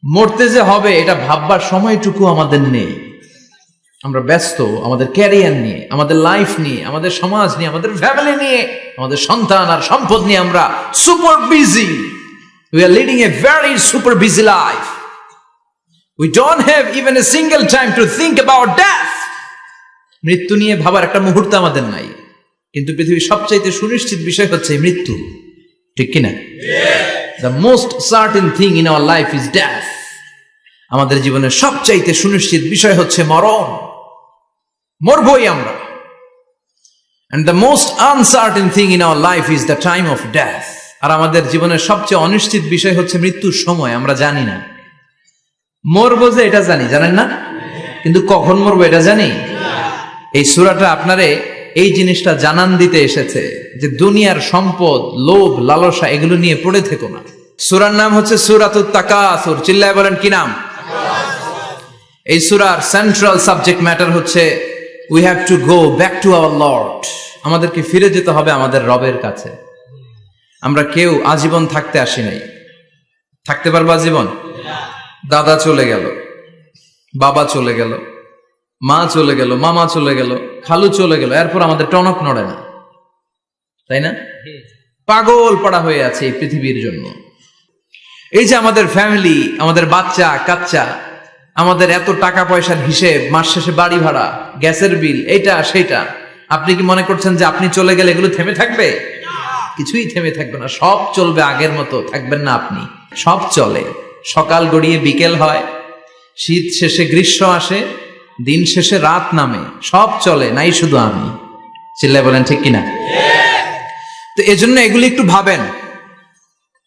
মরতে যে হবে এটা ভাববার সময়টুকু আমাদের নেই। আমরা ব্যস্ত আমাদের ক্যারিয়ার নিয়ে, আমাদের লাইফ নিয়ে, আমাদের সমাজ নিয়ে, আমাদের ফ্যামিলি নিয়ে, আমাদের সন্তান আর সম্পদ নিয়ে আমরা super busy. We are leading a very super busy life. We don't have even a single time to think about death. মৃত্যু নিয়ে ভাবার একটা মুহূর্ত আমাদের নাই। কিন্তু পৃথিবীর সবচাইতে সুনিশ্চিত বিষয় হচ্ছে মৃত্যু, ঠিক কিনা? The most certain thing in our life is death. আমাদের জীবনের সবচাইতে সুনিশ্চিত বিষয় হচ্ছে মরণ, মরবই আমরা। And the most uncertain thing in our life is the time of death. আর আমাদের জীবনের সবচেয়ে অনিশ্চিত বিষয় হচ্ছে মৃত্যুর সময়। আমরা জানি না মরবো, যে এটা জানি, জানেন না? কিন্তু কখন মরবো এটা জানি। এই সূরাটা আপনারে এই জিনিসটা জানান দিতে এসেছে যে দুনিয়ার সম্পদ, লোভ, লালসা এগুলো নিয়ে পড়ে থেকো না। সূরার নাম হচ্ছে সূরাতুত তাকাসুর। চিল্লায় বলেন কি নাম? এই সূরার সেন্ট্রাল সাবজেক্ট ম্যাটার হচ্ছে we have to go back to our Lord. আমাদেরকে ফিরে যেতে হবে আমাদের রবের কাছে। আমরা কেউ আজীবন থাকতে আসি নাই। থাকতে পারবো আজীবন? দাদা চলে গেল, বাবা চলে গেল, মা চলে গেল, মামা চলে গেল, খালু চলে গেল, এরপর আমাদের টনক নড়ে না, তাই না? পাগল পড়া হয়ে আছে এই পৃথিবীর জন্য। এই যে আমাদের ফ্যামিলি, আমাদের বাচ্চা কাচ্চা, আমাদের এত টাকা পয়সার হিসেব, মাস শেষে বাড়ি ভাড়া, গ্যাসের বিল, এইটা সেইটা, আপনি কি মনে করছেন যে আপনি চলে গেলে এগুলো থেমে থাকবে? কিছুই থেমে থাকবে না, সব চলবে আগের মতো। থাকবেন না আপনি? সব চলে। সকাল গড়িয়ে বিকেল হয়, শীত শেষে গ্রীষ্ম আসে, দিন শেষে রাত নামে, সব চলে, নাই শুধু আমি। চিল্লায় বলেন ঠিক কিনা? তো এজন্য এগুলি একটু ভাবেন।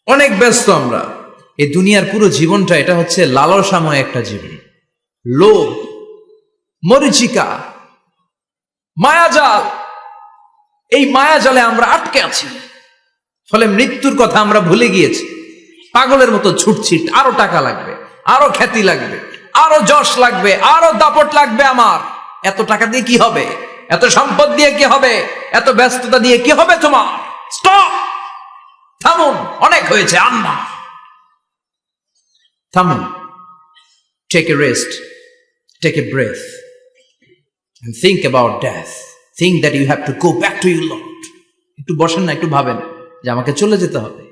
অনেক ব্যস্ত আমরা। এই দুনিয়ার পুরো জীবনটা এটা হচ্ছে লালসাময় একটা জীবন। লোভ, মরিচিকা, মায়াজাল, এই মায়াজালে আমরা আটকে আছি। ফলে মৃত্যুর কথা আমরা ভুলে গিয়েছি। পাগলের মতো ছুটছি, আরো টাকা লাগবে, আরো খ্যাতি লাগবে, আরো যশ লাগবে, আরো দাপট লাগবে আমার। এত টাকা দিয়ে কি হবে? এত সম্পদ দিয়ে কি হবে? এত ব্যস্ততা দিয়ে কি হবে তোমার? স্টপ, থামুন, অনেক হয়েছে, আন্না, থামুন। Take a rest, take a breath and think about death. Think that you have to go back to your Lord. একটু বসেন না, একটু ভাবেন যে আমাকে চলে যেতে হবে,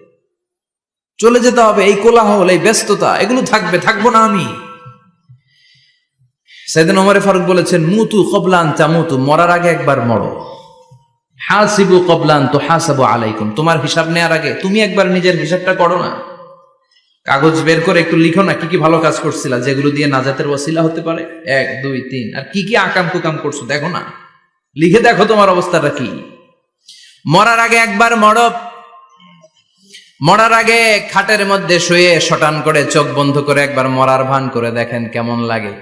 চলে যেতে হবে। এই কোলাহল, এই ব্যস্ততা, এগুলো থাকবে, থাকবো না আমি। সাইয়েদনা ওমর ফারুক বলেছেন, মুতু ক্বাবলা আন তামুতু, মরার আগে একবার মরো। হাসিবু ক্বাবলা আন তুহাসাবু আলাইকুম, তোমার হিসাব নেওয়ার আগে তুমি একবার নিজের হিসাবটা করো না। কাগজ বের করে একটু লিখো না কি কি ভালো কাজ করছিলা, যেগুলো দিয়ে নাজাতের ওসিলা হতে পারে। 1 2 3, আর কি কি আকাম কুকাম করছো দেখো না, লিখে দেখো তোমার অবস্থাটা কি। মরার আগে একবার মরো। মরার আগে খাটের মধ্যে শুয়ে শটান করে চোখ বন্ধ করে একবার মরার ভান করে দেখেন কেমন লাগে।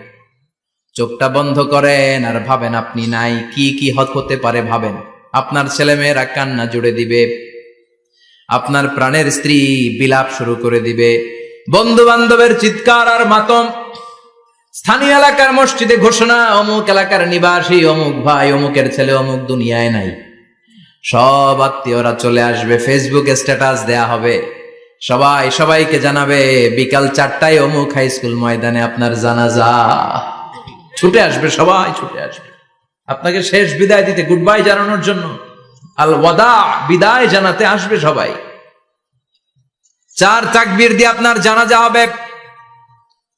চোখটা বন্ধ করেন আর ভাবেন আপনি নাই, কি কি হতে পারে ভাবেন। আপনার ছেলে মেয়েরা কান্না জুড়ে দিবে, আপনার প্রাণের স্ত্রী বিলাপ শুরু করে দিবে, বন্ধু বান্ধবের চিৎকার আর মাতম, স্থানীয় এলাকার মসজিদে ঘোষণা, অমুক এলাকার নিবাসী অমুক ভাই, অমুকের ছেলে অমুক দুনিয়ায় নাই। সব আত্মীয়রা চলে আসবে, ফেসবুকে স্ট্যাটাস দেয়া হবে, সবাই সবাইকে জানাবে বিকাল 4টায় অমুক হাই স্কুল ময়দানে আপনার জানাজা। ছুটে আসবে, সবাই ছুটে আসবে আপনাকে শেষ বিদায় দিতে, গুড বাই জানানোর জন্য, আল ওয়াদা, বিদায় জানাতে আসবে সবাই। 4 তাকবীর দিয়ে আপনার জানাজা হবে,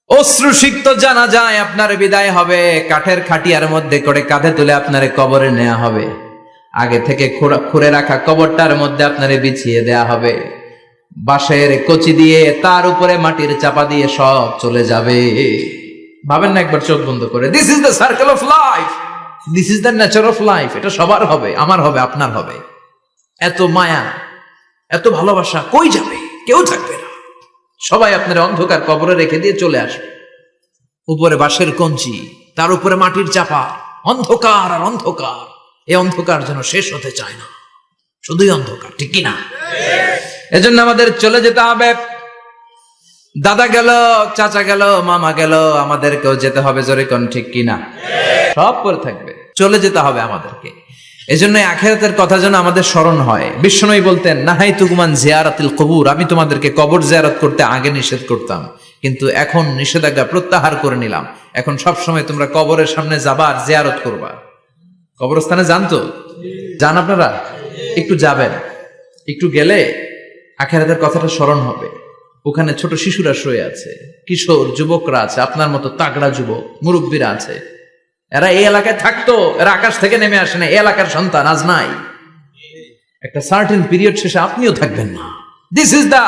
অশ্রুসিক্ত জানাজায় আপনার বিদায় হবে। কাঠের খাটিয়ার মধ্যে করে কাঁধে তুলে আপনারে কবরে নেওয়া হবে। আগে থেকে খুঁড়ে রাখা কবরটার মধ্যে আপনারে বিছিয়ে দেয়া হবে। বাঁশের কচি দিয়ে তার উপরে মাটির চাপা দিয়ে সব চলে যাবে। ভাবেন না একবার চোখ বন্ধ করে, this is the circle of life, this is the nature of life. এটা সবার হবে, আমার হবে, আপনার হবে। এত মায়া, এত ভালোবাসা কই যাবে? কেউ থাকবে না, সবাই আপনার অন্ধকার কবরে রেখে দিয়ে চলে আসবে। উপরে বাঁশের কঞ্চি, তার উপরে মাটির চাপা, অন্ধকার আর অন্ধকার। এই অন্ধকার যেন শেষ হতে চায় না, শুধুই অন্ধকার, ঠিক কিনা? এজন্য আমাদের চলে যেতে হবে। দাদা গেল, চাচা গেল, মামা গেল, আমাদেরকেও যেতে হবে। জোরে কোন ঠিক কিনা? সব পরে থাকবে, চলে যেতে হবে আমাদেরকে। এজন্য আখিরাতের কথা যেন আমাদের স্মরণ হয়। বিশ্বনবী বলতেন, নাহাইতুকুম আন জিয়ারাতিল কবুর, আমি তোমাদেরকে কবর জিয়ারত করতে আগে নিষেধ করতাম, কিন্তু এখন নিষেধাজ্ঞা প্রত্যাহার করে নিলাম। এখন সব সময় তোমরা কবরের সামনে যাবা আর জিয়ারত করবা। কবরস্থানে যান তো? যান আপনারা? একটু যাবেন, একটু গেলে আখিরাতের কথাটা স্মরণ হবে। ওখানে ছোট শিশুরা শুয়ে আছে, কিশোর যুবকরা আছে, আপনার মতো তাগড়া যুবক, মুরব্বীরা আছে। এরা এই এলাকায় থাকতো, এরা আকাশ থেকে নেমে আসে না, এই এলাকার সন্তান আজ নাই। একটা সার্টেন পিরিয়ড শেষে আপনিও থাকবেন না। This is the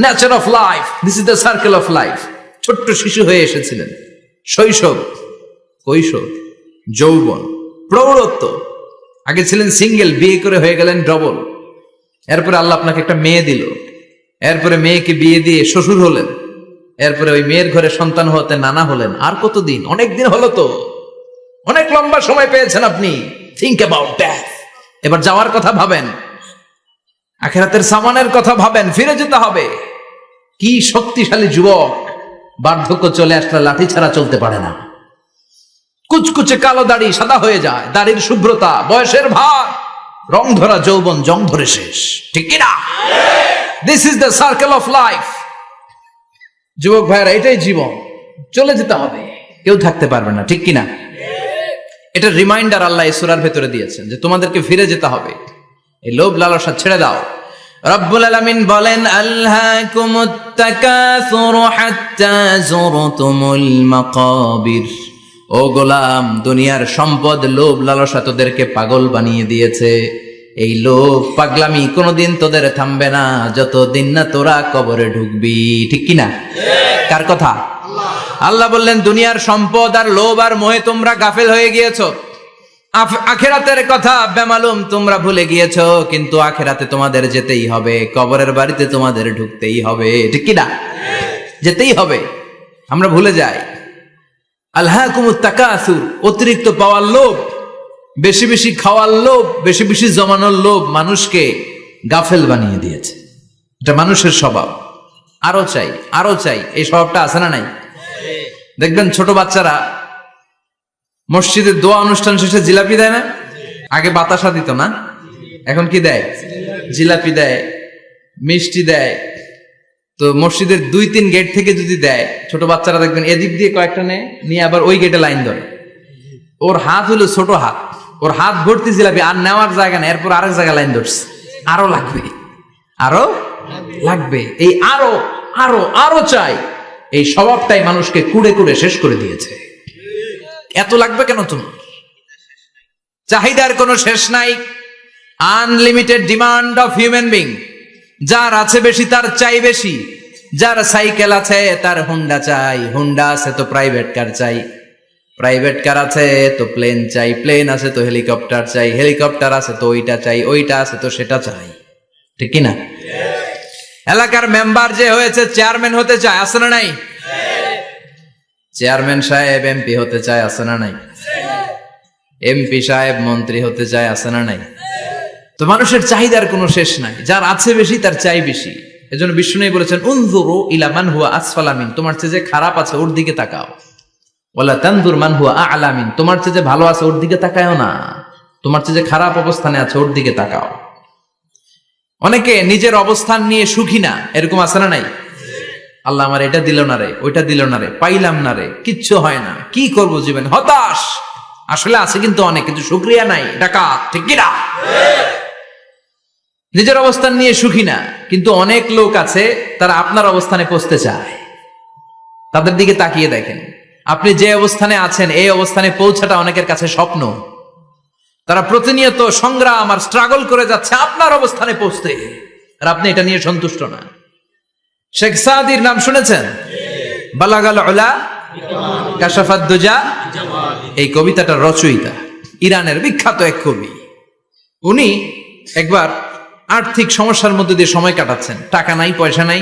nature of life, this is the circle of life. ছোট্ট শিশু হয়ে এসেছিলেন, শৈশব, কৈশোর, যৌবন, প্রৌঢ়ত্ব। আগে ছিলেন সিঙ্গেল, বিয়ে করে হয়ে গেলেন ডবল। এরপরে আল্লাহ আপনাকে একটা মেয়ে দিল, এরপরে মেয়েকে বিয়ে দিয়ে শ্বশুর হলেন, এরপরে ওই মেয়ের ঘরে সন্তান হতে নানা হলেন। আর কতদিন? অনেক দিন হলো তো, অনেক লম্বা সময় পেয়েছেন আপনি। Think about that. এবার যাওয়ার কথা ভাবেন, আখিরাতের সামানের কথা ভাবেন, ফিরে যেতে হবে। কি শক্তিশালী যুবক, বার্ধক্য চলে আসলে লাঠি ছাড়া চলতে পারে না। কুচকুচে কালো দাড়ি সাদা হয়ে যায়, দাড়ির শুভ্রতা, বয়সের ভার, রং ধরা যৌবন জং ধরে শেষ। ঠিক কিনা? This is the circle of life. যুবক ভাইয়েরা, এটাই জীবন, চলে যেতে হবে, কেউ থাকতে পারবে না। ঠিক কিনা? এটা রিমাইন্ডার আল্লাহ এই সূরার ভেতরে দিয়েছেন যে তোমাদেরকে ফিরে যেতে হবে। এই লোভ লালসা ছেড়ে দাও। রব্বুল আলামিন বলেন, আলহাকুমুত তাকাসুরু হাত্তা যুরতুমুল মাকাবির। ও গোলাম, দুনিয়ার সম্পদ, লোভ লালসা তোদেরকে পাগল বানিয়ে দিয়েছে। এই লোভ পাগলামি কোনোদিন তোদের থামবে না যতদিন না তোরা কবরে ঢুকবি। ঠিক কিনা? কার কথা? আল্লাহ বললেন, দুনিয়ার সম্পদ আর লোভ আর মোহে তোমরা গাফেল হয়ে গিয়েছো। আখিরাতের কথা বেমালুম তোমরা ভুলে গিয়েছো। কিন্তু আখিরাতে তোমাদের যেতেই হবে, কবরের বাড়িতে তোমাদের ঢুকতেই হবে। ঠিক কিনা? যেতেই হবে। আমরা ভুলে যাই। আলহাকুমুত তাকাসুর, অতিরিক্ত পাওয়ার লোভ, বেশি বেশি খাওয়ার লোভ, বেশি বেশি জমানোর লোভ মানুষকে গাফেল বানিয়ে দিয়েছে। এটা মানুষের স্বভাব। আরো চাই, আরো চাই, এই স্বভাবটা আছে না নাই? দেখবেন ছোট বাচ্চারা মসজিদের দোয়া অনুষ্ঠান শেষে জিলাপি দেয় না? আগে বাতাসা দিত না, এখন কি দেয়? জিলাপি দেয়, মিষ্টি দেয়। তো মসজিদের 2-3 গেট থেকে যদি দেয়, ছোট বাচ্চারা দেখবেন এদিক দিয়ে কয়েকটা নিয়ে আবার ওই গেটে লাইন ধরে। ওর হাত হলো ছোট হাত, ওর হাত ভর্তি জিলাপি, আর নেওয়ার জায়গা নেই, এরপর আরেক জায়গায় লাইন ধরছে। আরো লাগবে, আরো লাগবে, এই আরো আরো আরো চাই। এই স্বভাবটাই মানুষকে কুড়ে কুড়ে শেষ করে দিয়েছে। এত লাগবে কেন তোমার? চাহিদার কোনো শেষ নাই। Unlimited demand of human being. যার আছে বেশি তার চাই বেশি। যার সাইকেল আছে তার হুন্ডা চাই, হুন্ডা আছে তো প্রাইভেট কার চাই, প্রাইভেট কার আছে তো প্লেন চাই, প্লেন আছে তো হেলিকপ্টার চাই, হেলিকপ্টার আছে তো ওইটা চাই, ওইটা আছে তো সেটা চাই। ঠিক কিনা? এলাকার মেম্বার যে হয়েছে চেয়ারম্যান হতে চায়, আছে না নাই? চেয়ারম্যান সাহেব এমপি হতে চায়, আছে না নাই? এমপি সাহেব মন্ত্রী হতে চায়, আছে না নাই? তো মানুষের চাহিদার কোনো শেষ নাই। যার আছে বেশি তার চাই বেশি। এজন্য বিষ্ণু বলেছেন, উনজুরু ইলা মান হুয়া আসফালা মিন, তোমার চেয়ে যে খারাপ আছে ওর দিকে তাকাও। ওয়ালা তানজুর মান হুয়া আ'লা মিন, তোমার চেয়ে যে ভালো আছে ওর দিকে তাকায়ও না, তোমার চেয়ে যে খারাপ অবস্থানে আছে ওর দিকে তাকাও। অনেকে নিজের অবস্থান নিয়ে সুখী না, এরকম আছে না নাই? আল্লাহ আমার এটা দিল না রে, ওইটা দিল না রে, পাইলাম না রে, কিচ্ছু হয় না, কি করব জীবন, হতাশ। আসলে আছে কিন্তু অনেক, কিন্তু শুকরিয়া নাই, ডাকাত। ঠিক কিনা? নিজের অবস্থান নিয়ে সুখী না, কিন্তু অনেক লোক আছে তারা আপনার অবস্থানে পৌঁছতে চায়। তাদের দিকে তাকিয়ে দেখেন, আপনি যে অবস্থানে আছেন এই অবস্থানে পৌঁছাটা অনেকের কাছে স্বপ্ন। তারা প্রতিনিয়ত সংগ্রাম আর স্ট্রাগল করে যাচ্ছে আপনার অবস্থানে পৌঁছতে, আর আপনি এটা নিয়ে সন্তুষ্ট না। শেখ সাদির নাম শুনেছেন? বালাগাল উলা কাশাফাদ দুজা, এই কবিতাটার রচয়িতা ইরানের বিখ্যাত এক কবি। উনি একবার আর্থিক সমস্যার মধ্যে দিয়ে সময় কাটাচ্ছেন, টাকা নাই, পয়সা নাই,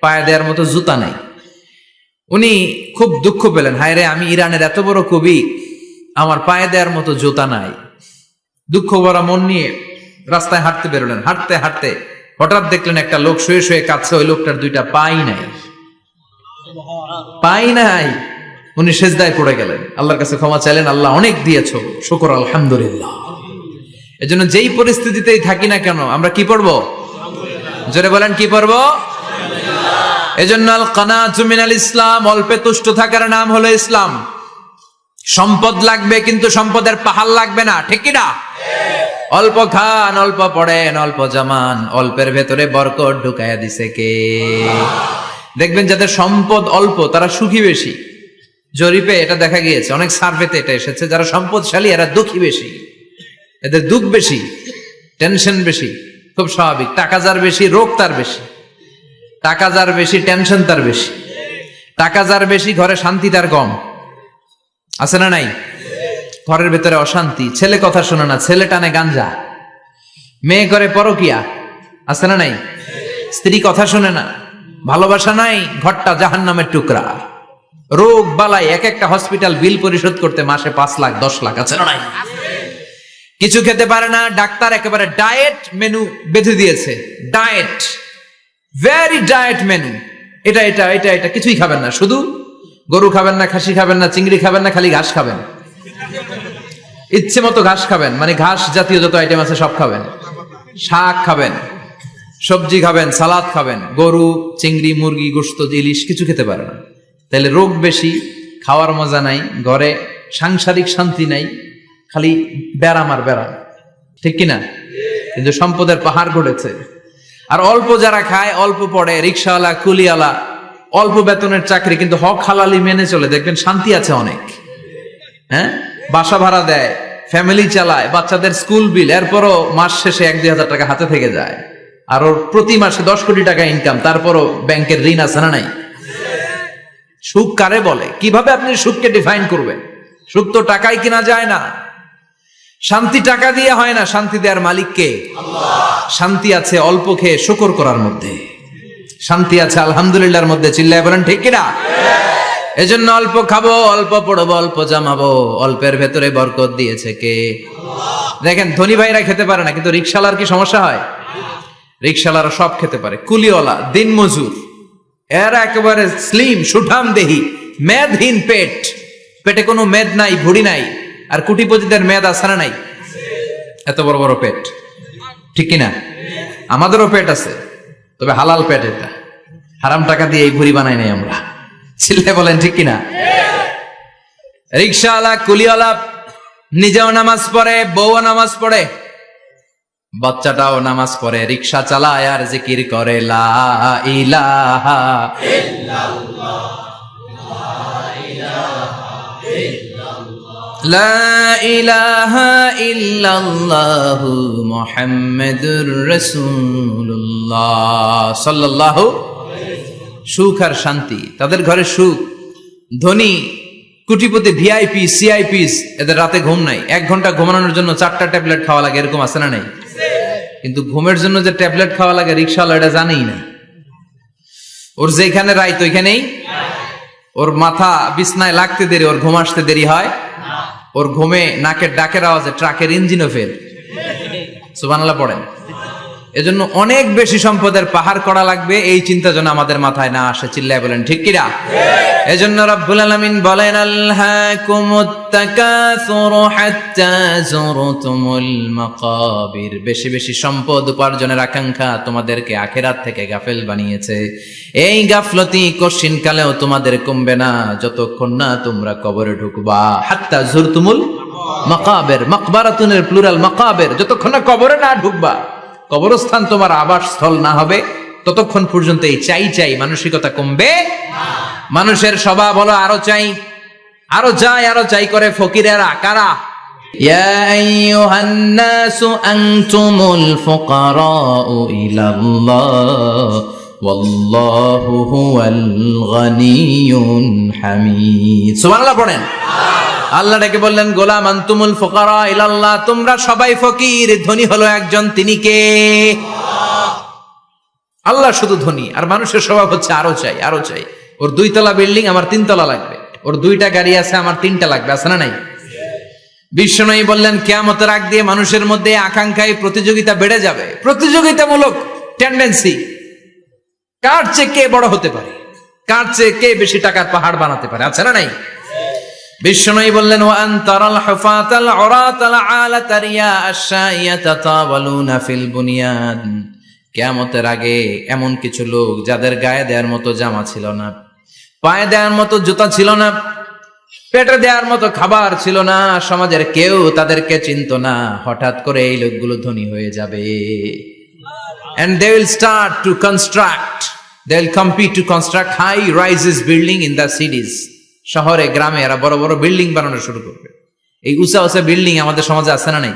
পায়ে দেওয়ার মতো জুতা নাই। উনি খুব দুঃখ পেলেন, হায় রে, আমি ইরানের এত বড় কবি, আমার পায়ে দেওয়ার মতো জুতা নাই। দুঃখ ভরা মন নিয়ে রাস্তায় হাঁটতে বেরোলেন। হাঁটতে হাঁটতে হঠাৎ দেখলেন একটা লোক শুয়ে শুয়ে কাঁদছে, ওই লোকটার 2টা পাই নাই, পাই নাই। উনি সেজদায় পড়ে গেলেন, আল্লাহর কাছে ক্ষমা চাইলেন, আল্লাহ অনেক দিয়েছো, শুকর আলহামদুলিল্লাহ। এজন্য যেই পরিস্থিতিতেই থাকি না কেন আমরা কি পড়বো? জোরে বলেন, কি পড়বো? এজন্য আল কানাতু মিনাল ইসলাম, অল্পে তুষ্ট থাকার নাম হলো ইসলাম। সম্পদ লাগবে কিন্তু সম্পদের পাহাড় লাগবে না, ঠিক কি না? অল্প খান, অল্প পড়েন, অল্প জামান, অল্পের ভেতরে বরকত ঢুকাইয়া দিছে কে? দেখবেন যাদের সম্পদ অল্প তারা সুখী বেশি। জরিপে এটা দেখা গিয়েছে, অনেক সার্ভেতে এটা এসেছে, যারা সম্পদশালী এরা দুঃখী বেশি, এদের দুঃখ বেশি, টেনশন বেশি। খুব স্বাভাবিক, টাকা যার বেশি রোগ তার বেশি, টাকা যার বেশি টেনশন তার বেশি, টাকা যার বেশি ঘরে শান্তি তার কম। আছে না নাই? ঘরের ভেতরে অশান্তি, ছেলে কথা শোনে না, ছেলে টানে গাঞ্জা, মেয়ে করে পরকিয়া। আছে না নাই? স্ত্রী কথা শোনে না, ভালোবাসা নাই, ঘরটা জাহান্নামের টুকরা। রোগ বালাই, এক একটা হসপিটাল বিল পরিশোধ করতে মাসে 5 লাখ 10 লাখ। আছে না নাই? কিছু খেতে পারে না, ডাক্তার একেবারে ডায়েট মেনু বেঁধে দিয়েছে। ডায়েট, ভেরি ডায়েট মেনু, এটা এটা এটা এটা কিছুই খাবেন না, শুধু গরু খাবেন না, খাসি খাবেন না, চিংড়ি খাবেন না, খালি ঘাস খাবেন। ইচ্ছে মতো ঘাস খাবেন, মানে ঘাস জাতীয় যত আইটেম আছে সব খাবেন, শাক খাবেন, সবজি খাবেন, সালাদ খাবেন। গরু, চিংড়ি, মুরগি, গোশত, ইলিশ কিছু খেতে পারে না। তাহলে রোগ বেশি, খাওয়ার মজা নাই, ঘরে সাংসারিক শান্তি নাই, খালি ব্যারাম আর ব্যারাম, ঠিক কিনা? কিন্তু সম্পদের পাহাড় গড়েছে। আর অল্প যারা খায়, অল্প পড়ে, রিক্সাওয়ালা, কুলিওয়ালা, অল্প বেতনের চাকরি, কিন্তু হক হালালি মেনে চলে, দেখবেন শান্তি আছে অনেক। হ্যাঁ, বাসা ভাড়া দেয়, ফ্যামিলি চালায়, বাচ্চাদের স্কুল বিল, এরপরও মাস শেষে 1-2 হাজার টাকা হাতে থেকে যায়। আর ওর প্রতি মাসে 10 কোটি টাকা ইনকাম, তারপরও ব্যাংকের ঋণ আছে না নাই? সুখ কারে বলে? কিভাবে আপনি সুখকে ডিফাইন করবেন? সুখ তো টাকায় কিনা যায় না, শান্তি টাকা দিয়ে হয় না, শান্তি দেওয়ার মালিক কে? আল্লাহ। শান্তি আছে অল্প খেয়ে শুকর করার মধ্যে, শান্তি আছে আলহামদুলিল্লাহর মধ্যে। চিল্লায় বলেন ঠিক কিনা? এজন্য অল্প খাবো, অল্প পড়বো, অল্প জামাবো, অল্পের ভেতরে বরকত দিয়েছে কে? আল্লাহ। দেখেন ধনী ভাইরা খেতে পারে না, কিন্তু রিকশালার কি সমস্যা হয়? রিকশালারা সব খেতে পারে। কুলিওয়ালা, দিন মজুর, এরা একেবারে স্লিম সুঠাম দেহি, মেদহীন পেট, পেটে কোনো মেদ নাই, ভুড়ি নাই। আর কোটিপতিদের মেদ আছে না নাই? এত বড় বড় পেট, ঠিক কিনা? আমাদেরও পেট আছে, তবে হালাল পেট, এটা হারাম টাকা দিয়ে এই ভুড়ি বানাই নাই আমরা। ছিল্লে বলেন ঠিক কিনা? রিকশাওয়ালা, কুলিওয়ালা নিজেও নামাজ পড়ে, বউও নামাজ পড়ে, বাচ্চাটাও নামাজ পড়ে, রিকশা চালায় আর জিকির করে লা ইলাহা ইল্লাল্লাহ, লা ইলাহা ইল্লাল্লাহ মুহাম্মাদুর রাসূলুল্লাহ সাল্লাল্লাহু। সুখ আর শান্তি, তাদের ঘরে সুখ। ধনী কোটিপতি, ভিআইপি, সিআইপিস, এদের রাতে ঘুম নাই। 1 ঘন্টা ঘুমানোর জন্য 4টা ট্যাবলেট খাওয়া লাগে, এরকম আছে না নাই? কিন্তু ঘুমের জন্য যে ট্যাবলেট খাওয়া লাগে রিকশাওয়ালা এটা জানেই না। ওর যেখানে রাইত ওইখানেই, ওর মাথা বিছনায় লাগতে দেরি, ওর ঘুম আসতে দেরি হয়। ওর ঘুমে নাকের ডাকের আওয়াজে ট্রাকের ইঞ্জিনও ফেল। সুবহানাল্লাহ পড়েন। এজন্য অনেক বেশি সম্পদের পাহাড় করা লাগবে, এই চিন্তা যেন আমাদের মাথায় না আসে। চিল্লায় বলেন ঠিক কিনা? এজন্য রব্বুল আলামিন বলেন আলহাকুমুত তাকাসুরু হাত্তা যুরতুমুল মাকাবির। বেশি বেশি সম্পদ উপার্জনের আকাঙ্ক্ষা তোমাদেরকে আখিরাত থেকে গাফেল বানিয়েছে। এই গাফলতি কশিন কালেও তোমাদের কমবে না যতক্ষণ না তোমরা কবরে ঢুকবা। হাত্তা যুরতুমুল মাকাবির, মাকবারাতুনের প্লুরাল মাকাবির, যতক্ষণ না কবরে না ঢুকবা, কবরস্থান তোমার আবাসস্থল না হবে, ততক্ষণ পর্যন্ত এই চাই চাই মানসিকতা কমবে না। মানুষের স্বভাব হলো আরো চাই, আরো চাই, আরো চাই করে ফকিরেরা। কারা? ইয়া আইয়ুহান নাসু আনতুমুল ফুকারাউ ইলাল্লাহ ওয়াল্লাহু হুয়াল গনিয়ুল হামিদ। সুবহানাল্লাহ পড়েন। আল্লাহ ডেকে বললেন গোলাম আনতুমুল ফুকারা ইলাল্লাহ, তোমরা সবাই ফকির, ধনী হলো একজন, তিনি কে? আল্লাহ শুধু ধনী, আর মানুষের স্বভাব হচ্ছে আরো চাই, আরো চাই। ওর 2 তলা বিল্ডিং, আমার 3 তলা লাগবে। ওর 2টা গাড়ি আছে, আমার 3টা লাগবে। আছে না নাই? বিশ্বনবী বললেন কিয়ামতের আগ দিয়ে মানুষের মধ্যে আকাঙ্ক্ষায় প্রতিযোগিতা বেড়ে যাবে, প্রতিযোগিতামূলক টেন্ডেন্সি। কার চেয়ে কে বড় হতে পারে, কার চেয়ে কে বেশি টাকার পাহাড় বানাতে পারে। আছে না নাই? বিশ্বনবী বললেন ওয়া আনতারাল হুফাতাল উরাতাল আলাতা রিয়া আশ-শাইয়াতা তাওয়ালুনা ফিল বুনিয়ান। কিয়ামতের আগে এমন কিছু লোক যাদের গায়ে দেওয়ার মতো জামা ছিল না, পায়ে দেওয়ার মতো জুতা ছিল না, পেটে দেওয়ার মতো খাবার ছিল না, সমাজের কেউ তাদেরকে চিনত না। হঠাৎ করে এই লোকগুলো ধনী হয়ে যাবে। And they will start to construct, they will compete to construct high rises building in the cities. শহরে গ্রামে এরা বড় বড় বিল্ডিং বানানো শুরু করবে। এই উঁচা উঁচা বিল্ডিং আমাদের সমাজে আছে না নাই?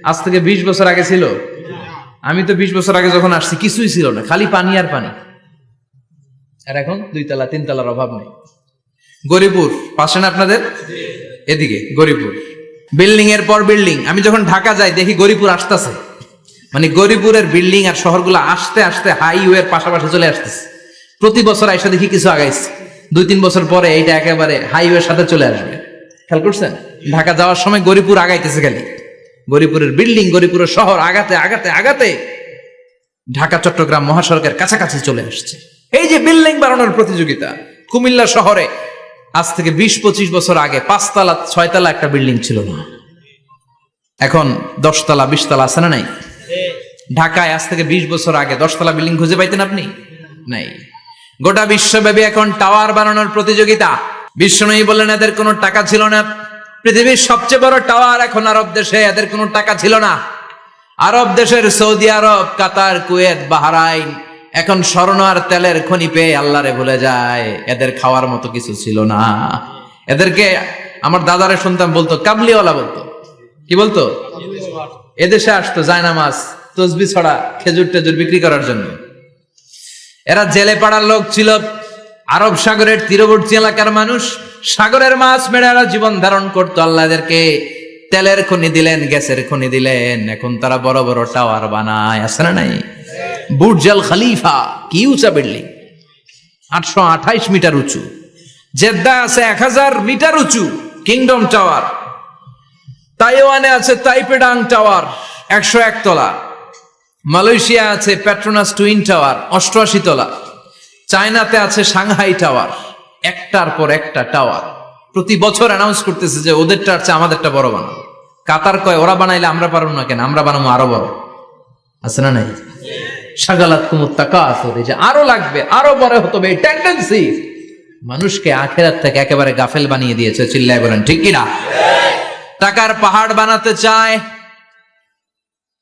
আজ থেকে 20 বছর আগে ছিল? আমি তো 20 বছর আগে যখন আসছি কিছুই ছিল না, খালি পানি আর পানি। আর এখন 2 তলা 3 তলার অভাব নেই। গরিপুর পাশে না আপনাদের? এদিকে গরিপুর, বিল্ডিং এর পর বিল্ডিং। আমি যখন ঢাকা যাই দেখি গরিপুর আসতেছে, মানে গরিপুরের বিল্ডিং আর শহরগুলো আস্তে আস্তে হাইওয়ের পাশাপাশি চলে আসতেছে। প্রতি বছর আইসা দেখি কিছু আগাইছে, 2-3 বছর পরে এইটা একেবারে হাইওয়ের সাথে চলে আসবে। খেয়াল করছেন? ঢাকা যাওয়ার সময় গরিপুর আগাইতেছে, খালি গরিপুরের বিল্ডিং, গরিপুরের শহর আগাতে আগাতে আগাতে ঢাকা চট্টগ্রাম মহাসড়কের কাছাকাছি চলে আসছে। এই যে বিল্ডিং বানানোর প্রতিযোগিতা, কুমিল্লা শহরে আজ থেকে 20-25 বছর আগে 5 তলা 6 তলা একটা বিল্ডিং ছিল না, এখন 10 তলা 20 তলা আছে না নাই? ঢাকায় আজ থেকে 20 বছর আগে 10 তলা বিল্ডিং খুঁজে পাইতেন আপনি? নাই। গোটা বিশ্বব্যাপী এখন টাওয়ার বানানোর প্রতিযোগিতা। বিশ্বনবী বললেন এদের কোনো টাকা ছিল না। পৃথিবীর সবচেয়ে বড় টাওয়ার এখন আরব দেশে, এদের কোনো টাকা ছিল না। আরব দেশের সৌদি আরব, কাতার, কুয়েত, বাহরাইন এখন স্বর্ণ আর তেলের খনি পেয়ে আল্লাহরে ভুলে যায়। এদের খাওয়ার মতো কিছু ছিল না। এদেরকে আমার দাদারে শুনতাম বলতো কাবলিওয়ালা বলতো। কি বলতো? এদেশে আসতো জায়নামাজ, তসবি ছড়া, খেজুর টেজুর বিক্রি করার জন্য। এরা জেলে পাড়ার লোক ছিল। আরব সাগরের তীরবর্তী এলাকার মানুষ, সাগরের মাছ মেরে এরা জীবন ধারণ করতো। আল্লাহ এদেরকে তেলের খনি দিলেন, গ্যাসের খনি দিলেন। এখন তারা বড় বড় টাওয়ার বানায়, আছে না নাই? বুর্জ আল খলিফা, কি উঁচা বিল্ডিং, 828 মিটার উঁচু। জেদ্দা আছে 1000 মিটার উঁচু কিংডম টাওয়ার। তাইওয়ানে আছে তাইপেডাং টাওয়ার 101 তলা। মালয়েশিয়া আছে পেট্রোনাস টুইন টাওয়ার 88 তলা। চায়নাতে আছে সাংহাই টাওয়ার, একটার পর একটা টাওয়ার। প্রতি বছর অ্যানাউন্স করতেছে যে ওদেরটা আছে আমাদেরটা বড় বানাবো। কাতার কয় ওরা বানাইলে আমরা পারবো না কেন, আমরা বানাবো আরো বড়। আছে না নাই? শাগালাত কুমুত তাকাসুর, এই যে আরো লাগবে, আরো বড় হতে হবে, এই টেন্ডেন্সি মানুষকে আখিরাত থেকে একেবারে গাফেল বানিয়ে দিয়েছে। চিল্লায় বলেন ঠিক কিনা? টাকার পাহাড় বানাতে চায়,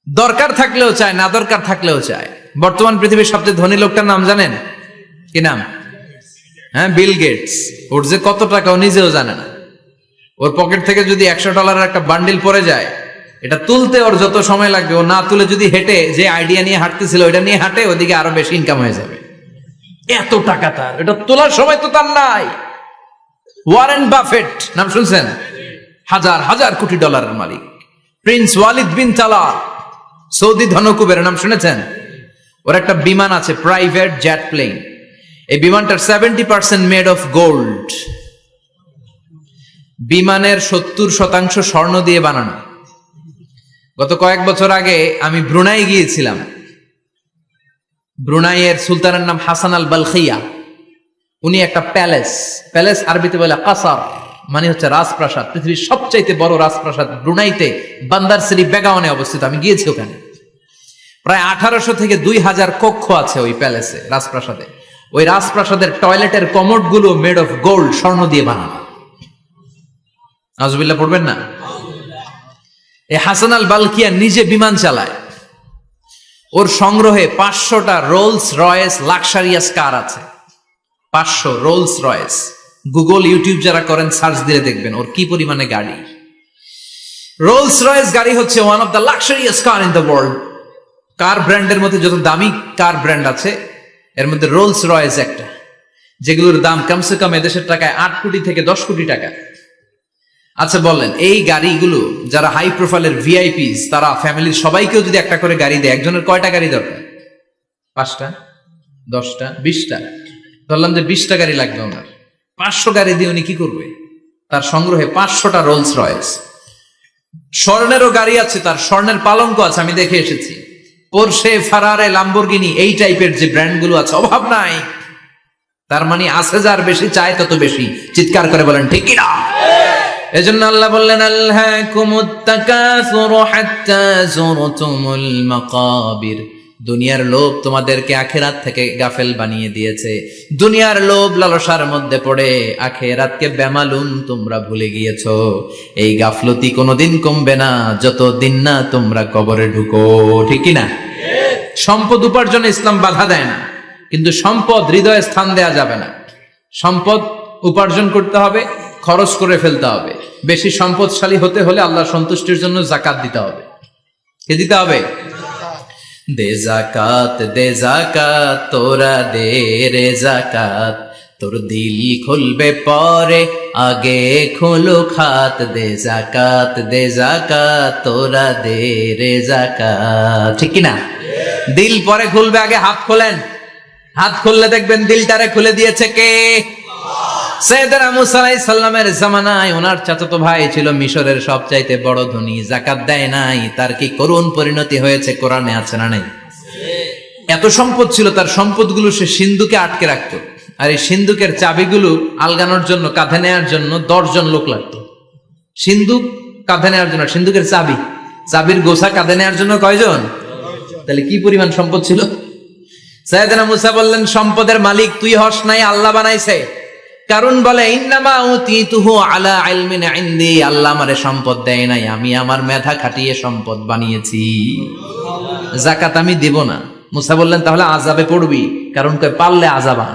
দরকার থাকলেও চায়, না দরকার থাকলেও চায়। বর্তমান পৃথিবীর সবচেয়ে ধনী লোকটার নাম জানেন? কি নাম? হ্যাঁ, বিল গেটস। ওর যে কত টাকা ও নিজেও জানে না। ওর পকেট থেকে যদি $100 একটা বান্ডিল পড়ে যায়, এটা তুলতে ওর যত সময় লাগবে, ও না তুলে যদি হেঁটে যে আইডিয়া নিয়ে হাঁটতেছিল ওইটা নিয়ে হাঁটে, ওদিকে আরো বেশি ইনকাম হয়ে যাবে। এত টাকা তার, এটা তোলার সময় তো তার নাই। ওয়ারেন বাফেট নাম শুনছেন? হাজার হাজার কোটি ডলারের মালিক। Prince Walid bin Talal, Saudi ধনকুবের নাম শুনেছেন? ওর একটা বিমান আছে, প্রাইভেট জেট প্লেন। এই বিমানটার 70% মেড অফ গোল্ড। বিমানের 70% স্বর্ণ দিয়ে বানানো। গত কয়েক বছর আগে আমি ব্রুনাই গিয়েছিলাম। ব্রুনাইয়ের সুলতানের নাম হাসান আল বালখিয়া। উনি একটা প্যালেস আরবিতে বলে কাসার, মানে হচ্ছে রাজপ্রাসাদ। পৃথিবীর সবচাইতে বড় রাজপ্রাসাদ ব্রুনাইতে বান্দার সিরি বেগাওয়ানে অবস্থিত। আমি গিয়েছি ওখানে। প্রায় 1800 থেকে 2000 কক্ষ আছে ওই প্যালেসে, রাজপ্রাসাদে। ওই রাজপ্রাসাদের টয়লেটের কমোড গুলো মেড অফ গোল্ড, স্বর্ণ দিয়ে বানানো। নাউজুবিল্লাহ পড়বেন না? এই হাসান আল বালকিয়া নিজে বিমান চালায়। ওর সংগ্রহে 500টা রোলস রয়েস লাক্সারিয়াস কার আছে। 500 রোলস রয়েস। গুগল ইউটিউব যারা করেন সার্চ দিলে দেখবেন ওর কি পরিমাণে গাড়ি। রোলস রয়েস গাড়ি হচ্ছে one of the luxurious car in the world. Car ব্র্যান্ডের মধ্যে যত দামি কার ব্র্যান্ড আছে এর মধ্যে রোলস রয়েস একটা, যেগুলোর দাম কমসে কম এদেশের টাকায় 8 কোটি থেকে 10 কোটি টাকা। আচ্ছা বলেন, এই গাড়িগুলো যারা হাই প্রোফাইলের ভিআইপিস, তারা ফ্যামিলির সবাইকেও যদি একটা করে গাড়ি দেয়, একজনের কয়টা গাড়ি দরকার? 5টা, 10টা, 20টা। ধরলাম যে 20টা গাড়ি লাগবে ওনার। 500 গাড়ি দিয়ে উনি কি করবে? তার সংগ্রহে 500টা রোলস রয়েস। স্বর্ণেরও গাড়ি আছে, তার স্বর্ণের পালঙ্ক আছে, আমি দেখে এসেছি। পোরশে, ফারারে, লাম্বরগিনি, এই টাইপের যে ব্র্যান্ড গুলো আছে, অভাব নাই। তার মানে আছে, যার বেশি চায় তত বেশি। চিৎকার করে বলেন ঠিক কিনা? এজন্য আল্লাহ বললেন আলহাকুমুত তাকাসুরু হাত্তা যুরতুমুল মাকাবির। দুনিয়ার লোভ তোমাদেরকে আখেরাত থেকে গাফেল বানিয়ে দিয়েছে। দুনিয়ার লোভ লালসার মধ্যে পড়ে আখেরাতকে বেমালুম তোমরা ভুলে গিয়েছো। এই গাফলতি কোনোদিন কমবে না যতদিন না তোমরা কবরে ঢুকো, ঠিক কি না? সম্পদ উপার্জনে ইসলাম বাধা দেয় না, কিন্তু সম্পদ হৃদয়ে স্থান দেয়া যাবে না। সম্পদ উপার্জন করতে হবে, খরচ করে ফেলতে হবে। বেশি সম্পদশালী হতে হলে আল্লাহর সন্তুষ্টির জন্য যাকাত দিতে হবে। কে দিতে হবে? দে জাকাত তোরা দে রে জাকাত, তোর দিল খুলবে পরে আগে খোলো খাত। দে জাকাত তোরা দে রে জাকাত, ঠিক কিনা? দিল পরে খুলবে, আগে হাত খোলেন। হাত খুললে দেখবেন দিলটারে খুলে দিয়েছে কে? সাইয়েদনা মুসা আলাইহিস সালামের জামানায় ওনার চাচাতো ভাই ছিল মিশরের সবচাইতে বড় ধনী, যাকাত দেয় নাই। তার কি করুণ পরিণতি হয়েছে কোরআনে আছে না নাই? এত সম্পদ ছিল, তার সম্পদগুলো সে সিন্ধুকে আটকে রাখতো। আর এই সিন্ধুকের চাবিগুলো আলগানোর জন্য, কাঁধে নেওয়ার জন্য 10 জন লোক লাগতো। সিন্ধুক কাঁধে নেওয়ার জন্য, সিন্ধুকের চাবির গোছা কাঁধে নেওয়ার জন্য কয়জন? তাহলে কি পরিমাণ সম্পদ ছিল? সাইয়েদনা মুসা বললেন, সম্পদের মালিক তুই হস নাই, আল্লাহ বানাইছে। কারণ বলে ইন্নামা উতিতুহু আলা ইলমিন ইনদি, আল্লাহ আমারে সম্পদ দেয় নাই, আমি আমার মেধা খাটিয়ে সম্পদ বানিয়েছি। যাকাত আমি দেব না। মুসা বললেন তাহলে আযাবে পড়বি, কারণ কয় পারলে আযাবান।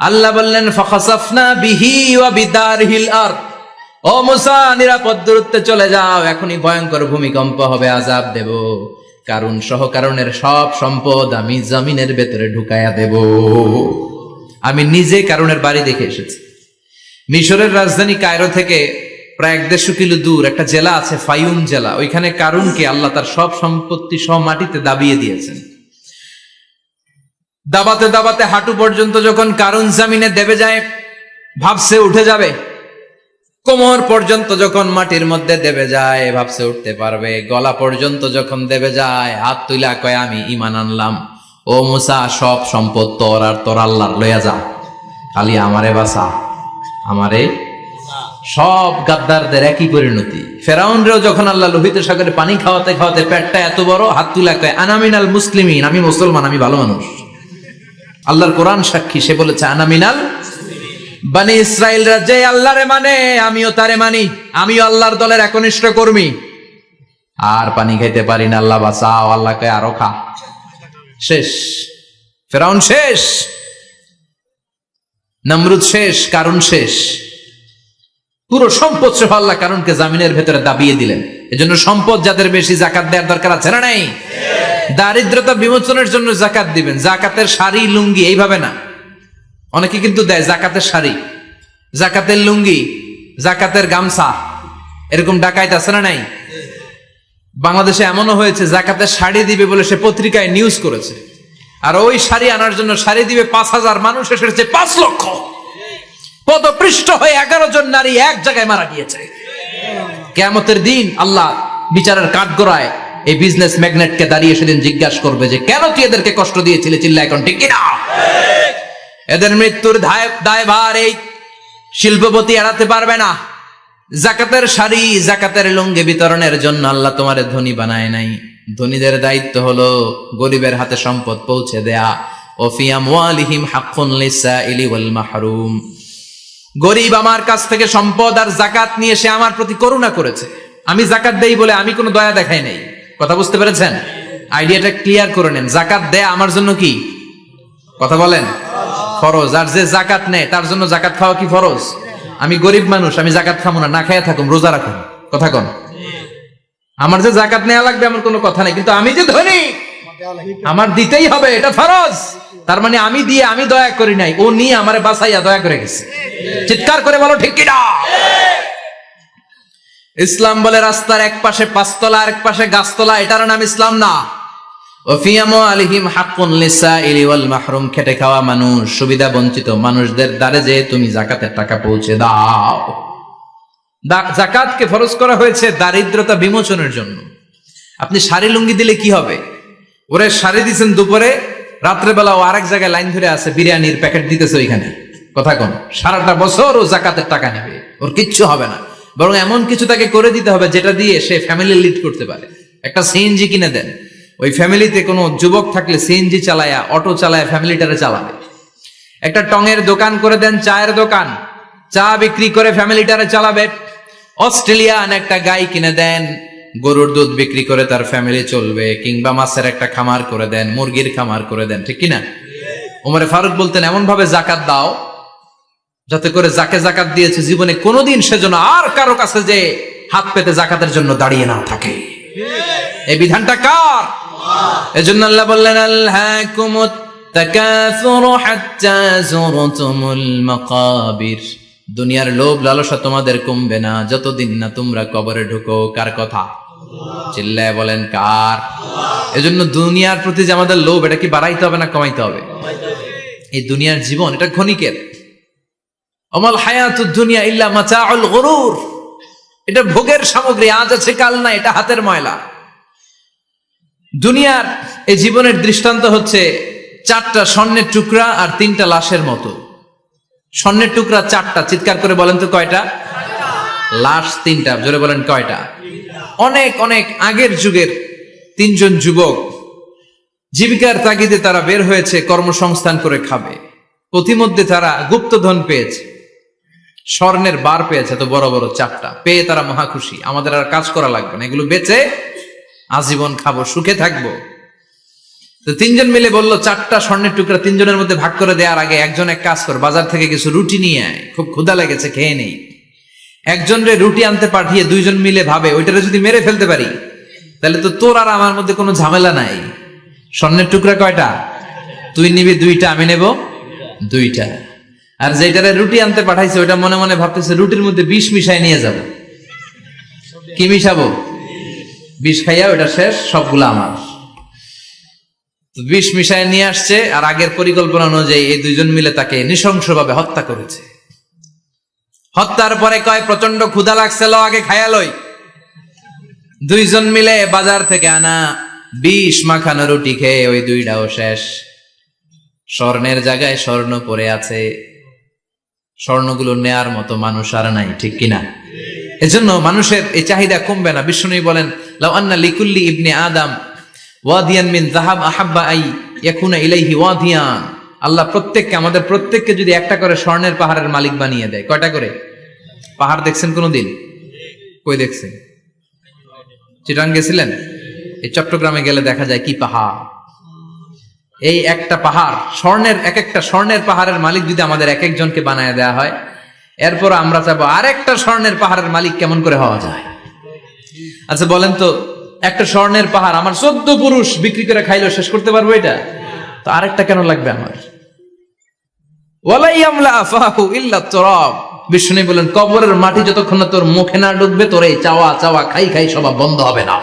আল্লাহ বললেন ফাখাসাফনা বিহি ওয়া বিদারহিল আরদ, ও মুসা নিরাপদ দূরত্বে চলে যাও, এখনই ভয়ঙ্কর ভূমিকম্প হবে, আযাব দেব। কারণ সহ কারণের সব সম্পদ আমি জমিনের ভেতরে ঢুকায়া দেব। আমি নিজে কারণের বাড়ি দেখে এসেছি। মিশরের রাজধানী কায়রো থেকে প্রায় 150 কিলো দূর একটা জেলা আছে, ফায়ুম জেলা। ওইখানে কারুনকে আল্লাহ তার সব সম্পত্তি সহ মাটিতে দাবিয়ে দিয়েছেন। দাবাতে দাবাতে হাঁটু পর্যন্ত যখন কারুন জামিনে দেবে যায়, ভাবছে উঠে যাবে। কোমর পর্যন্ত যখন মাটির মধ্যে দেবে যায়, ভাবছে উঠতে পারবে। গলা পর্যন্ত যখন দেবে যায়, হাত তুইলা কয় আমি ঈমান আনলাম। ও মুসা, সব সম্পদ তোর আর তোর আল্লাহর লইয়া যা, খালি আমারে বাঁচা, আমারে। সব গাদ্দারদের একই পরিণতি। ফেরাউনরেও যখন আল্লাহ লোহিত সাগরে পানি খাওয়াতে খাওয়াতে পেটটা এত বড়, হাত তুইলা কয় আনা মিনাল মুসলিমিন, আমি মুসলমান, আমি ভালো মানুষ। আল্লাহর কোরআন সাক্ষী, সে বলেছে আনা মিনাল বনি ইসরাইলরা যে আল্লাহরে মানে আমিও তারে মানি, আমিও আল্লাহর দলের একনিষ্ঠ কর্মী। আর পানি খাইতে পারি না, আল্লাহ বাঁচাও। আল্লাহ কয় আরো খা। শেষ, ফেরাউন শেষ, নমরুদ শেষ, কারুন শেষ। পুরো সম্পদ সহ আল্লাহ কারুনকে জামিনের ভেতরে দাবিয়ে দিলেন। এজন্য সম্পদ যাদের বেশি, যাকাত দেওয়ার দরকার আছে না নাই? দারিদ্রতা বিমোচনের জন্য যাকাত দিবেন। যাকাতের শাড়ি লুঙ্গি এইভাবে না, অনেকে কিন্তু দেয় জাকাতের শাড়ি, জাকাতের লুঙ্গি, জাকাতের গামছা, এরকম ডাকাইত আছে না নাই? বাংলাদেশে এমনও হয়েছে জাকাতের শাড়ি দিবে বলে সে পত্রিকায় নিউজ করেছে, আর ওই শাড়ি আনার জন্য শাড়ি দিবে 5,000, মানুষ এসেছে 5 লক্ষ। পদপৃষ্ট হয়ে 11 জন নারী এক জায়গায় মারা গিয়েছে। কিয়ামতের দিন আল্লাহ বিচারের কাঠগড়ায় এই বিজনেস ম্যাগনেটকে দাঁড়িয়ে সেদিন জিজ্ঞাসা করবে যে কেন তুই এদেরকে কষ্ট দিয়েছিলি? চিল্লা এখন ঠিক কিনা? এদের মৃত্যুর দায়ভার এই শিল্পপতি এড়াতে পারবে না। যাকাতের শাড়ি, যাকাতের লুঙ্গি বিতরণের জন্য আল্লাহ তোমারে ধনী বানায় নাই। ধনীদের দায়িত্ব হলো গরিবের হাতে সম্পদ পৌঁছে দেয়া। ওয়া ফি আমওয়ালিহিম হাক্কুন লিসাইলি ওয়াল মাহরুম। গরিব আমার কাছ থেকে সম্পদ আর যাকাত নিয়ে সে আমার প্রতি করুণা করেছে, আমি যাকাত দেই বলে আমি কোনো দয়া দেখাই নাই। কথা বুঝতে পেরেছেন? আইডিয়াটা ক্লিয়ার করে নেন। যাকাত দেয়া আমার জন্য কি? কথা বলেন, ফরজ। আর যে যাকাত নেয় তার জন্য যাকাত খাওয়া কি ফরজ? আমি গরিব মানুষ, আমি যাকাত খাবো না, না খাইয়া থাকুম, রোজা রাখুন। কথা কন, আমার যে যাকাত নেওয়া লাগবে এমন কোনো কথা নেই, কিন্তু আমি যে ধনী আমার দিতেই হবে, এটা ফরজ। তার মানে আমি দিয়ে আমি দয়া করি নাই, ও নিয়ে আমারে বাঁচাইয়া দয়া করে গেছে। চিৎকার করে বলো ঠিক কিনা? ইসলাম বলে রাস্তার এক পাশে 5 তলা আর এক পাশে গাছতলা, এটার নাম ইসলাম না। খেটে খাওয়া মানুষ, সুবিধা বঞ্চিত মানুষদের দ্বারে যে তুমি যাকাতের টাকা পৌঁছে দাও। যাকাতকে ফরজ করা হয়েছে দারিদ্রতা বিমোচনের জন্য। আপনি শাড়ি লুঙ্গি দিলে কি হবে? ওরে শাড়ি দিচ্ছেন দুপুরে, রাত্রেবেলা ও আরেক জায়গায় লাইন ধরে আছে, বিরিয়ানির প্যাকেট দিতেছে ওইখানে। কথা কোন, সারাটা বছর ও যাকাতের টাকা নেবে, ওর কিচ্ছু হবে না। বরং এমন কিছু তাকে করে দিতে হবে যেটা দিয়ে সে ফ্যামিলি লিড করতে পারে। একটা সিএনজি কিনে দেন। ওই ফ্যামিলিতে কোনো যুবক থাকলে সিএনজি চালায়া, অটো চালায়া ফ্যামিলিটারে চালাবে। একটা টঙের দোকান করে দেন, চায়ের দোকান, চা বিক্রি করে ফ্যামিলিটারে চালাবে। অস্ট্রেলিয়ান একটা গাই কিনে দেন, গরুর দুধ বিক্রি করে তার ফ্যামিলি চলবে। কিংবা মাছের একটা খামার করে দেন, মুরগির খামার করে দেন, ঠিক কিনা? ওমরে ফারুক বলতেন, এমন ভাবে জাকাত দাও যাতে করে যাকে জাকাত দিয়েছে জীবনে কোনোদিন সেজন্য আর কারো কাছে যে হাত পেতে জাকাতের জন্য দাঁড়িয়ে না থাকে। এই বিধানটা কার? এজন্য আল্লাহ বললেন, আলহাকুমুত তাকাসুরু হাত্তা যুরতুমুল মাকাবির। দুনিয়ার লোভ লালসা তোমাদের কমবে না যতদিন না তোমরা কবরে ঢুকো। কার কথা? চিল্লায় বলেন কার? এজন্য দুনিয়ার প্রতি যে আমাদের লোভ, এটা কি বাড়াইতে হবে না কমাইতে হবে? এই দুনিয়ার জীবন এটা ক্ষণিকের। আমাল হায়াতুদ দুনিয়া ইল্লা মাতাউল গুরুর। এটা ভোগের সামগ্রী, আজ আছে কাল না, এটা হাতের ময়লা। দুনিয়ার এই জীবনের দৃষ্টান্ত হচ্ছে 4টা স্বর্ণের টুকরা আর 3টা লাশের মতো। স্বর্ণের টুকরা 4টা, চিৎকার করে বলেন তো কয়টা? লাশ 3টা, জোরে বলেন কয়টা? অনেক অনেক আগের যুগের 3জন যুবক জীবিকার তাগিদে তারা বের হয়েছে কর্মসংস্থান করে খাবে। পথিমধ্যে তারা গুপ্তধন পেয়েছে, স্বর্ণের বার পেয়েছে, তো বড় বড় 4টা পেয়ে তারা মহা খুশি। আমাদের আর কাজ করা লাগবে না, এগুলো বেচে আজীবন খাবো, সুখে থাকবো। তো 3জন মিলে বললো 4টা স্বর্ণের টুকরা 3জনের মধ্যে ভাগ করে দেওয়ার আগে একজন এক কাজ কর, বাজার থেকে কিছু রুটি নিয়ে আয়, খুব ক্ষুধা লেগেছে, খেয়ে নেই। একজন রে রুটি আনতে পাঠিয়ে 2জন মিলে ভাবে, ওইটারে যদি মেরে ফেলতে পারি তাহলে তো তোর আর আমার মধ্যে কোনো ঝামেলা নাই। স্বর্ণের টুকরা কয়টা? তুই নিবি 2টা, আমি নেব 2টা। আর যেটারে রুটি আনতে পাঠাইছে ওইটা মনে মনে ভাবতেছে রুটির মধ্যে বিষ মিশাই নিয়ে যাব। কি মিশাবো? বিষ খাইয়া ওইটা শেষ, সবগুলো আমার। বিষ মিশায় নিয়ে আসছে, আর আগের পরিকল্পনা অনুযায়ী এই 2জন মিলে তাকে নৃশংসভাবে হত্যা করেছে। হত্যার পরে কয়, প্রচন্ড ক্ষুধা লাগছে, লো আগে খাইয়া লই। 2জন মিলে বাজার থেকে আনা বিষ মাখানো রুটি খেয়ে ওই 2টাও শেষ। স্বর্ণের জায়গায় স্বর্ণ পড়ে আছে, স্বর্ণগুলো নেয়ার মতো মানুষ আর নাই, ঠিক কিনা? এজন্য মানুষের এই চাহিদা কমবে না। বিষ্ণু বলেন, লাউ আন্না লিকুল্লি ইবনে আদম ওয়াদিয়ান মিন যাহাব আহাব্বা আই ইয়াকুনা ইলাইহি ওয়াদিয়ান। আল্লাহ প্রত্যেককে, আমাদের প্রত্যেককে যদি একটা করে স্বর্ণের পাহাড়ের মালিক বানিয়ে দেয়। কয়টা করে পাহাড় দেখছেন কোনদিন? কই দেখছেন? চিটাং গেছিলেন? এই চট্টগ্রামে গেলে দেখা যায় কি পাহাড়। এই একটা পাহাড় স্বর্ণের, এক একটা স্বর্ণের পাহাড়ের মালিক যদি আমাদের এক একজনকে বানায় দেওয়া হয়, এরপর আমরা চাবো আরেকটা স্বর্ণের পাহাড়ের মালিক কেমন করে হওয়া যায়। আচ্ছা বলেন তো, একটা স্বর্ণের পাহাড় আমার 14 পুরুষ বিক্রি করে খাইলেও শেষ করতে পারবো এটা? তো আরেকটা কেন লাগবে আমার? ওয়ালা ইয়ামলা আফাহু ইল্লা তুরাব। বিষ্ণু বলেন, কবরের মাটি যতক্ষণ না তোর মুখে না ঢুকবে, তোর এই চাওয়া চাওয়া খাই খাই সব বন্ধ হবে না।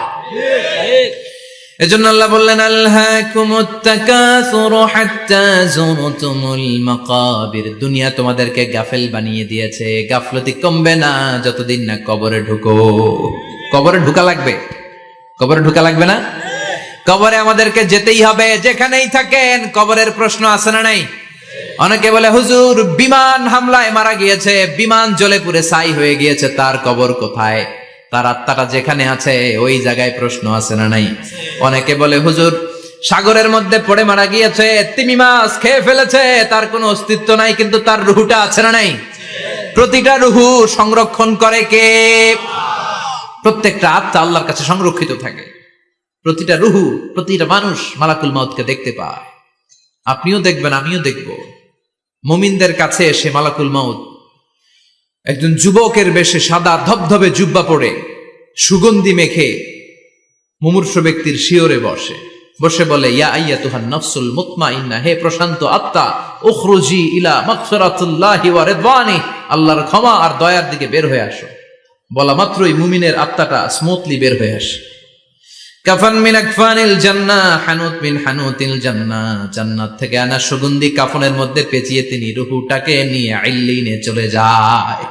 এজন্য আল্লাহ বললেন, আলহাকুমুত তাকাসুরু হাত্তা যুরতুমুল মাকাবির। দুনিয়া তোমাদেরকে গাফেল বানিয়ে দিয়েছে, গাফলতি কমবে না যতদিন না কবরে ঢুকো। কবরে ঢুকা লাগবে, কবরে ঢুকা লাগবে না? কবরে আমাদেরকে যেতেই হবে, যেখানেই থাকেন। কবরের প্রশ্ন আছে না নাই? অনেকে বলে, হুজুর বিমান হামলায় মারা গিয়েছে, বিমান জ্বলে পুড়ে ছাই হয়ে গিয়েছে, তার কবর কোথায়? তার আত্মাটা যেখানে আছে ওই জায়গায় প্রশ্ন আছে না নাই? অনেকে বলে, হুজুর সাগরের মধ্যে পড়ে মারা গিয়েছে, তিমি মাছ খেয়ে ফেলেছে, তার কোনো অস্তিত্ব নাই, কিন্তু তার রুহুটা আছে না নাই? প্রতিটা রুহু সংরক্ষণ করে কে? প্রত্যেকটা আত্মা আল্লাহর কাছে সংরক্ষিত থাকে। প্রতিটা রুহু, প্রতিটা মানুষ মালাকুল মাউতকে দেখতে পায়। আপনিও দেখবেন, আমিও দেখব। মুমিনদের কাছে এসে মালাকুল মাউত একজন যুবকের বেশে সাদা ধবধবে জুব্বা পরে সুগন্ধি মেখে মুমূর্ষু ব্যক্তির শিয়রে বসে বসে বলে, ইয়া আইয়াতুহান নাফসুল মুতমাইন্না, হে প্রশান্ত আত্মা, উখরুজি ইলা মাগফিরাতুল্লাহি ওয়া রিদওয়ানি, আল্লাহর ক্ষমা আর দয়ার দিকে বের হয়ে আসো। বলা মাত্রই মুমিনের আত্মাটা স্মুথলি বের হয়ে আসে। কাফান মিন আকফানিল জান্নাহ, হানুত মিন হানুতিল জান্নাহ, জান্নাত থেকে আনা সুগন্ধি কাফনের মধ্যে পেঁচিয়ে তিনি রূহটাকে নিয়ে ইল্লিনে চলে যায়।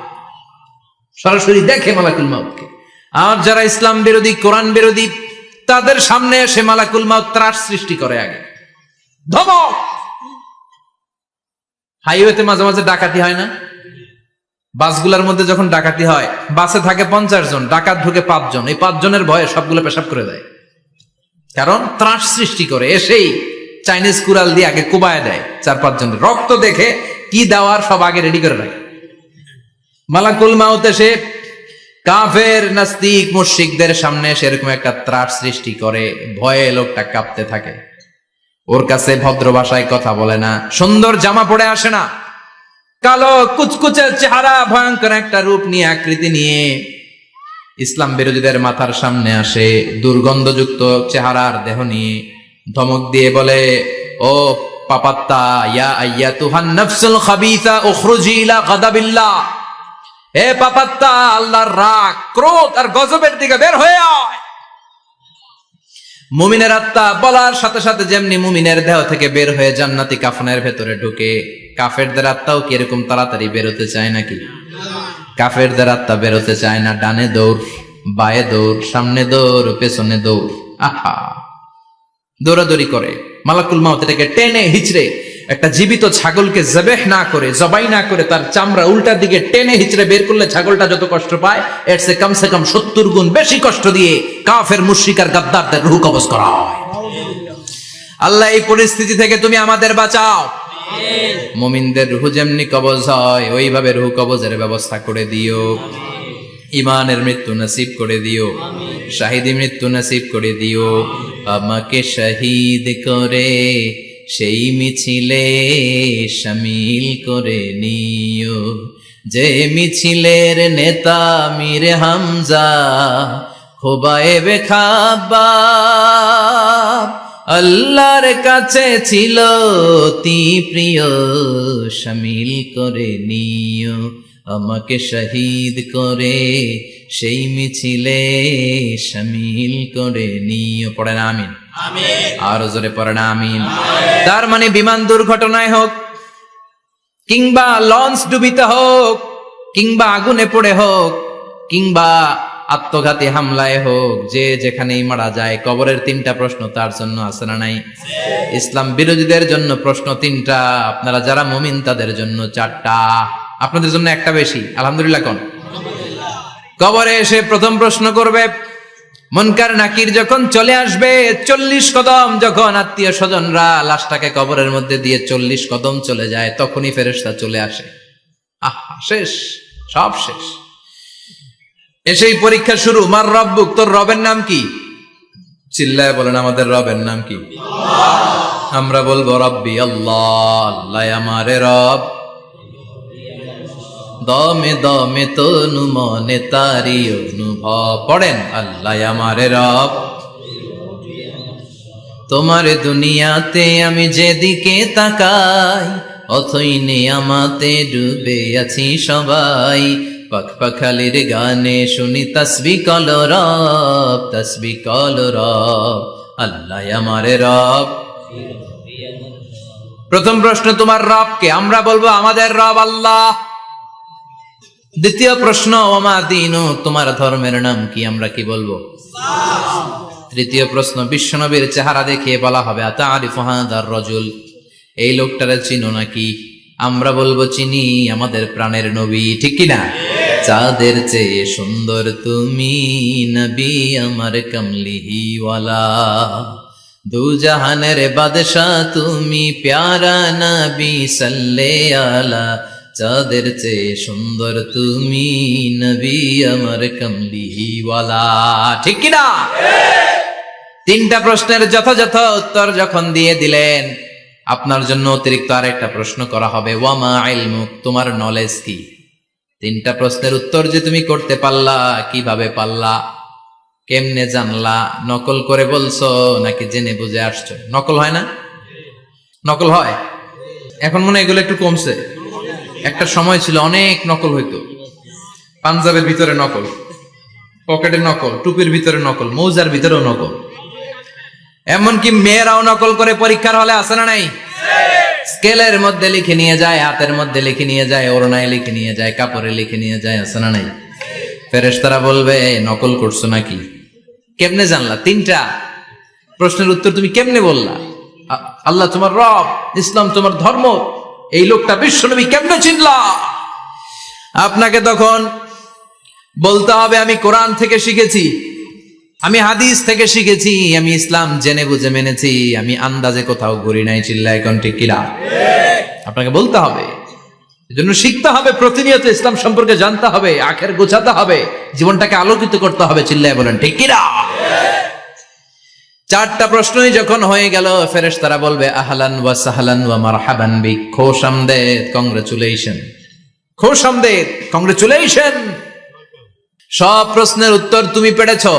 সরাসরি দেখে মালাকুল মাউতকে। আর যারা ইসলাম বিরোধী, কোরআন বিরোধী, তাদের সামনে এসে মালাকুল মাউত ত্রাস সৃষ্টি করে। আগে ধমক। হাইওয়েতে মাঝে মাঝে ডাকাতি হয় না? বাসগুলোর মধ্যে যখন ডাকাতি হয়, বাসে থাকে 50 জন, ডাকাত ঢুকে 5 জন, এই 5 জনের ভয়ে সবগুলো পেশাব করে দেয়। কারণ ত্রাস সৃষ্টি করে, এসেই চাইনিজ কুড়াল দিয়ে আগে কুবায় দেয় 4-5 জনের, রক্ত দেখে কি দেওয়ার সব আগে রেডি করে রাখে। মালাকুল মাউত এসে কাফের নাস্তিক মুশরিকদের সামনে সেরকম একটা ত্রাস সৃষ্টি করে, ভয়ে লোকটা কাঁপতে থাকে। ওর কাছে ভদ্র ভাষায় কথা বলে না, সুন্দর জামা পরে আসে না, কালো কুচকুচে চেহারা, ভয়ঙ্কর একটা রূপ নিয়ে, আকৃতি নিয়ে ইসলাম বিরোধীদের মাথার সামনে আসে, দুর্গন্ধযুক্ত চেহারার দেহ নিয়ে ধমক দিয়ে বলে, ও পাপাত্তা, ইয়া আইয়াতুহান নাফসুল খাবিসা উখরুজি ইলা গাদাবিল্লাহ, হে পাপাত্তা, আল্লাহর রাগ, ক্রোধ আর গজবের দিকে বের হয়ে আয়। মুমিনের আত্মা বলার সাথে সাথে যেমনি মুমিনের দেহ থেকে বের হয়ে জান্নাতি কাফনের ভেতরে ঢুকে, কাফেরদের আত্মাও কি এরকম তাড়াতাড়ি বেরোতে চায় নাকি? কাফেরদের আত্মা বেরোতে চায় না, ডানে দৌড়, বায়ে দৌড়, সামনে দৌড়, পেছনে দৌড়, আহা দৌড়াদৌড়ি করে। মালাকুল মাউত এটাকে টেনে হিচড়ে, একটা জীবিত ছাগলকে জবেহ না করে, জবাই না করে, তার চামড়া উল্টার দিকে টেনে হিচড়ে বের করলে ছাগলটা যত কষ্ট পায়, এর চেয়ে কমসে কম 70 গুণ বেশি কষ্ট দিয়ে কাফের মুশরিক আর গাদ্দারদের রূহ কবজ করা হয়। আল্লাহ এই পরিস্থিতি থেকে তুমি আমাদের বাঁচাও। মুমিনদের রূহ যেমনি কবজ হয়, ওইভাবে রূহ কবজের ব্যবস্থা করে দিও। ইমানের মৃত্যু নসিব করে দিও, শাহিদি মৃত্যু নসিব করে দিও। আমাকে শহীদ করে সেই মিছিলে শামিল করে নিও, যে মিছিলের নেতা মীর হামজা খোবায়েবে খাব্বাব, আল্লাহর কাছে ছিল অতি প্রিয়, শামিল করে নিও। আমাকে শহীদ করে সেই মিছিলে শামিল করে নিও। পড়েন আমিন। আরো জোরে পড়েন আমিন। তার মানে বিমান দুর্ঘটনায় হোক, কিংবা লঞ্চ ডুবিতে হোক, কিংবা আগুনে পড়ে হোক, কিংবা আত্মঘাতী হামলায় হোক, যে যেখানেই মারা যায়, কবরের 3টা প্রশ্ন তার জন্য আছে না নাই? ইসলাম বিরোধীদের জন্য প্রশ্ন 3টা, আপনারা যারা মুমিন তাদের জন্য 4টা, আপনাদের জন্য একটা বেশি। আলহামদুলিল্লাহ কোন? কবরে এসে প্রথম প্রশ্ন করবে, মুনকার নাকির যখন চলে আসবে, 40 কদম যখন আত্মীয় স্বজনরা লাশটাকে কবরের মধ্যে দিয়ে 40 কদম চলে যায়, তখনই ফেরেশতা চলে আসে। আহা, শেষ, সব শেষ। এসেই পরীক্ষা শুরু। মার রব্বুক, তোর রবের নাম কি? চিল্লায় বলেন, আমাদের রবের নাম কি? আমরা বলবো রব্বি আল্লাহ, আল্লাহ আমারে রব। দমে দমে তনু মনে তারি অনুভব। পড়েন, আল্লাহ আমারে রব। তোমার দুনিয়াতে আমি যেদিকে তাকাই, অথই নিয়ামতে ডুবে আছি সবাই। পাখপাখালির গানে শুনি তাসবিহ কল রব, তাসবিহ কল রব, আল্লাহ আমারে রব। প্রথম প্রশ্ন, তোমার রব কে? আমরা বলবো আমাদের রব আল্লাহ। দ্বিতীয় প্রশ্ন, ওমা দীনু, তোমার ধর্মের নাম কি? আমরা কি বলবো? তৃতীয় প্রশ্ন, বিশ্বনবীর চেহারা দেখিয়ে বলা হবে, আতারিফু হাদার রাজুল, এই লোকটারে চিনো নাকি? আমরা বলবো চিনি, আমাদের প্রাণের নবী, ঠিক কি না? চাঁদের চেয়ে সুন্দর তুমি নবী আমার কমলিহিওয়ালা, দু জাহানের বাদশাহ তুমি প্যারা নবী সাল্লে আলা, চাঁদের চেয়ে সুন্দর তুমি নবী আমার কমলিহিওয়ালা, ঠিক কি না? 3টা প্রশ্নের যথাযথ উত্তর যখন দিয়ে দিলেন, আপনার জন্য অতিরিক্ত আরেকটা প্রশ্ন করা হবে, ওয়ামা ইলমুক, তোমার নলেজ কি? 3টা প্রশ্নের উত্তর যে তুমি করতে পারলা, কিভাবে পারলা, কেমনে জানলা? নকল করে বলছো নাকি জেনে বুঝে আসছো? নকল হয় না? নকল হয়। এখন মনে হয় এগুলো একটু কমছে। একটা সময় ছিল অনেক নকল হইতো। পাঞ্জাবের ভিতরে নকল, পকেটে নকল, টুপির ভিতরে নকল, মৌজার ভিতরেও নকল। এমনকি মেয়েরাও নকল করে পরীক্ষার হলে আসে না নাই? স্কেলের মধ্যে লিখে নিয়ে যায়, হাতের মধ্যে লিখে নিয়ে যায়, ওড়নায় লিখে নিয়ে যায়, কাপড়ে লিখে নিয়ে যায়, আসে না নাই? ফেরেশতারা বলবে, নকল করছো নাকি? কেমনে জানলা? 3টা প্রশ্নের উত্তর তুমি কেমনে বললা? আল্লাহ তোমার রব, ইসলাম তোমার ধর্ম, এই লোকটা বিশ্বনবী, কেমনে চিনলা? আপনাকে তখন বলতে হবে, আমি কোরআন থেকে শিখেছি, আমি হাদিস থেকে শিখেছি, আমি ইসলাম জেনে বুঝে মেনেছি, আমি আন্দাজে কোথাও ঘুরি নাই। চিল্লায় এখন ঠিক কিনা? আপনাকে বলতে হবে, এজন্য শিখতে হবে, প্রতিনিয়ত ইসলাম সম্পর্কে জানতে হবে, আখের গোছাতে হবে, জীবনটাকে আলোকিত করতে হবে। চিল্লায় বলেন ঠিক কিনা? চারটা প্রশ্নই যখন হয়ে গেল, ফেরেশতারা বলবে আহলান ওয়া সাহলান ওয়া মারহাবান বিক, খোশামদেদ, কংগ্রেচুলেশন, খোশামদেদ, কংগ্রেচুলেশন, সব প্রশ্নের উত্তর তুমি পেরেছো।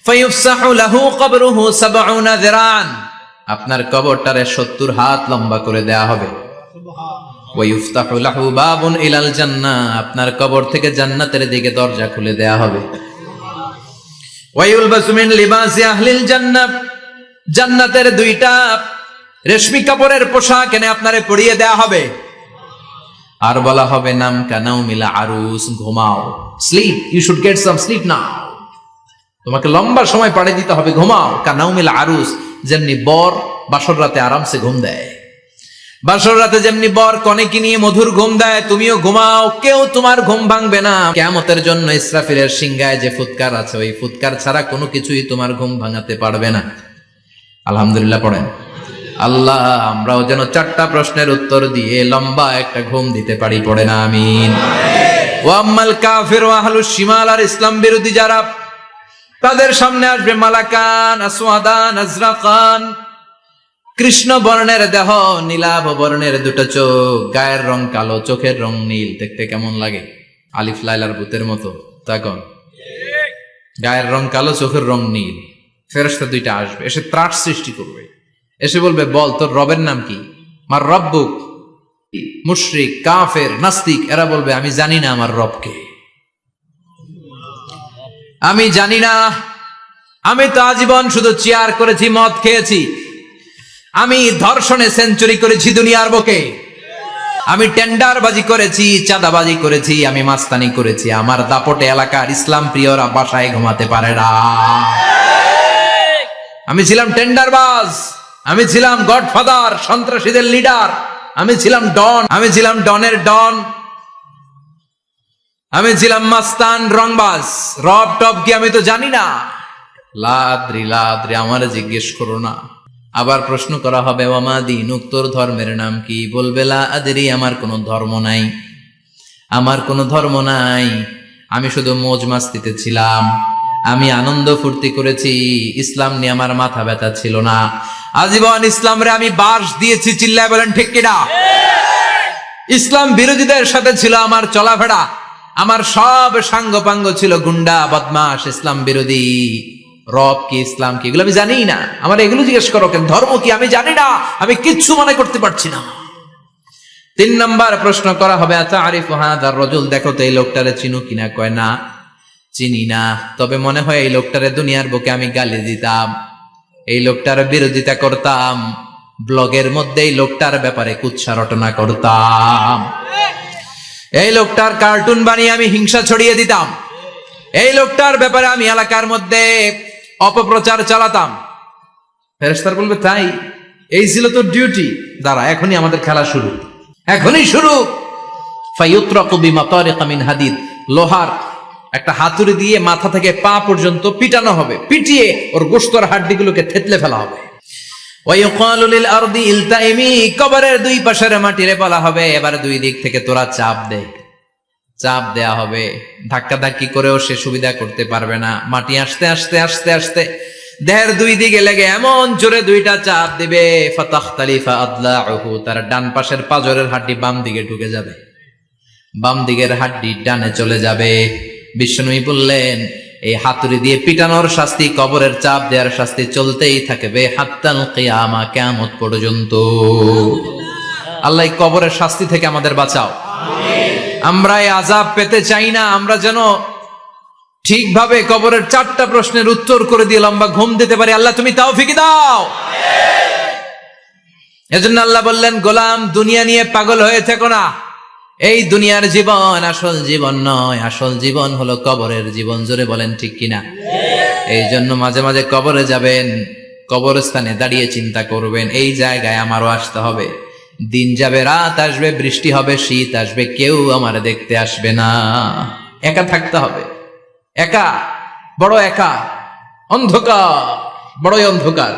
ফায়ুফসাহু লাহু কবরুহু ৭০ যিরান, আপনার কবরটারে ৭০ হাত লম্বা করে দেয়া হবে। ওয়া ইফতাহু লাহু বাবুন ইলাল জান্নাহ, আপনার কবর থেকে জান্নাতের দিকে দরজা খুলে দেয়া হবে। ওয়া ইউলবাসু মিন লিবাসি আহলিল জান্নাহ, জান্নাতের দুইটা রেশমি কাপড়ের পোশাক এনে আপনারে পরিয়ে দেয়া হবে। আর বলা হবে নাম কানাউমিল আরুস, ঘুমাও, sleep, you should get some sleep now, তোমাকে লম্বা সময় পাড়ে দিতে হবে, ঘুমাও। কানাউমিল আরুস, যেমনি বর বাসর রাতে আরামসে ঘুম দেয়, বাসর রাতে যেমনি বর কনেকে নিয়ে মধুর ঘুম দেয়, তুমিও ঘুমাও, কেউ তোমার ঘুম ভাঙবে না। কিয়ামতের জন্য ইসরাফিলের সিংহায় যে ফুৎকার আছে, ওই ফুৎকার ছাড়া কোনো কিছুই তোমার ঘুম ভাঙাতে পারবে না। আলহামদুলিল্লাহ পড়েন। আল্লাহ আমরাও যেন চারটা প্রশ্নের উত্তর দিয়ে লম্বা একটা ঘুম দিতে পারি, পড়ে না আমিন। ওয়া আম্মাল কাফির ওয়া আহলুশ শিমাল, আর ইসলাম বিরোধী যারা, তাদের সামনে আসবে মালাকান আসওয়াদান আজরাকান, কৃষ্ণ বর্ণের দেহ, নীলাভ বর্ণের দুটো চোখ, গায়ের রং কালো, চোখের রং নীল। দেখতে কেমন লাগে? আলিফ লাইলার ভূতের মতো। তখন গায়ের রং কালো, চোখের রং নীল। ফেরেশতা দুইটা আসবে, এসে ত্রাস সৃষ্টি করবে, এসে বলবে বল তোর রবের নাম কি? মার রব্বুক। মুশরিক, কাফের, নাস্তিক এরা বলবে আমি জানি না আমার রবকে, আমি জানি না, আমি তো আজীবন শুধু চেয়ার করেছি, মদ খেয়েছি, আমি ধর্ষণে সেঞ্চুরি করেছি দুনিয়ার বুকে, আমি টেন্ডারবাজি করেছি, চাঁদাবাজি করেছি, আমি মাস্তানি করেছি, আমার দাপটে এলাকার ইসলাম প্রিয়রা বাসায় ঘুমাতে পারে না। আমি ছিলাম টেন্ডারবাজ, আমি ছিলাম গডফাদার, সন্ত্রাসীদের লিডার, আমি ছিলাম ডন, আমি ছিলাম ডনের ডন, আমি ছিলাম মাস্তান, রংবাজ, রব টপ কি আমি তো জানি না। লাদ্রি লাদ্রি, আমার জিজ্ঞেস করো না। আবার প্রশ্ন করা হবে ওয়ামা দীনুক, তোর ধর্মের নাম কি? বলবে লা আদরি, আমার কোনো ধর্ম নাই, আমার কোনো ধর্ম নাই, আমি শুধু মৌজ মাস্তিতে ছিলাম, আমি আনন্দ ফুর্তি করেছি, ইসলাম নিয়ে আমার মাথা ব্যথা ছিল না, আজীবন ইসলামরে আমি বাস দিয়েছি। চিল্লায় বলেন ঠিক কিনা? ইসলাম বিরোধীদের সাথে ছিল আমার চলাফেরা, আমার সব সাঙ্গপাঙ্গ ছিল গুন্ডা বদমাশ, ইসলাম বিরোধী। রব কি, ইসলাম কি, এগুলো আমি জানি না, আমার এগুলো জিজ্ঞেস করো কেন? ধর্ম কি আমি জানি না, আমি কিচ্ছু মনে করতে পারছি না। ৩ নম্বর প্রশ্ন করা হবে আচ্ছা আরিফু হাদার রাজুল, দেখো তো এই লোকটারে চিনো কিনা? কয় না, চিনি না, তবে মনে হয় এই লোকটারে দুনিয়ার বুকে আমি গালি দিতাম, এই লোকটার বিরোধিতা করতাম, ব্লগের মধ্যে এই লোকটার ব্যাপারে কুৎসা রটনা করতাম, এই লোকটার কার্টুন বানিয়ে আমি হিংসা ছড়িয়ে দিতাম, এই লোকটার ব্যাপারে আমি এলাকার মধ্যে অপপ্রচার চালাতাম। ফেরেশতারা বলবে তাই, এই ছিল তোর ডিউটি, দাঁড়া এখনই আমাদের খেলা শুরু, এখনই শুরু। ফায়ুতরাকু বিমাতারিকা মিন হাদিদ, লোহার একটা হাতুড়ি দিয়ে মাথা থেকে পা পর্যন্ত পিটানো হবে, পিটিয়ে ওর গোশতর হাড্ডিগুলোকে থেতলে ফেলা হবে। ওয়ায়ুকালু লিল আরদি ইলতাইমি, কবরের দুই পাশের মাটিরে বলা হবে এবার দুই দিক থেকে তোরা চাপ দে, চাপ দেয়া হবে, ধাক্কা ধাক্কি করেও সে সুবিধা করতে পারবে না, মাটি আসতে আসতে আসতে আসতে দেহের দুই দিকে লেগে এমন জোরে দুইটা চাপ দিবে, ফাতাখতালিফা আদলাউহু, তার ডান পাশের পাজরের হাড্ডি বাম দিকে ঢুকে যাবে, বাম দিকের হাড্ডি ডানে চলে যাবে। বিষ্ণুই বললেন এই হাতুড়ি দিয়ে পিটানোর শাস্তি, কবরের চাপ দেওয়ার শাস্তি চলতেই থাকবে হাত্তাল কিয়ামা, কিয়ামত পর্যন্ত। আল্লাহ কবরের শাস্তি থেকে আমাদের বাঁচাও, আমরা এই আযাব পেতে চাই না, আমরা যেন ঠিকভাবে কবরের 4টা প্রশ্নের উত্তর করে দিয়ে লম্বা ঘুম দিতে পারি। আল্লাহ তুমি তৌফিক দাও। এজন্য আল্লাহ বললেন গোলাম দুনিয়া নিয়ে পাগল হয়ে থেকো না, এই দুনিয়ার জীবন আসল জীবন নয়, আসল জীবন হলো কবরের জীবন। জোরে বলেন ঠিক কিনা? এই জন্য মাঝে মাঝে কবরে যাবেন, কবরস্থানে দাঁড়িয়ে চিন্তা করবেন এই জায়গায় আমারও আসতে হবে, দিন যাবে, রাত আসবে, বৃষ্টি হবে, শীত আসবে, কেউ আমার দেখতে আসবে না, একা থাকতে হবে, একা, বড় একা, অন্ধকার, বড়ই অন্ধকার।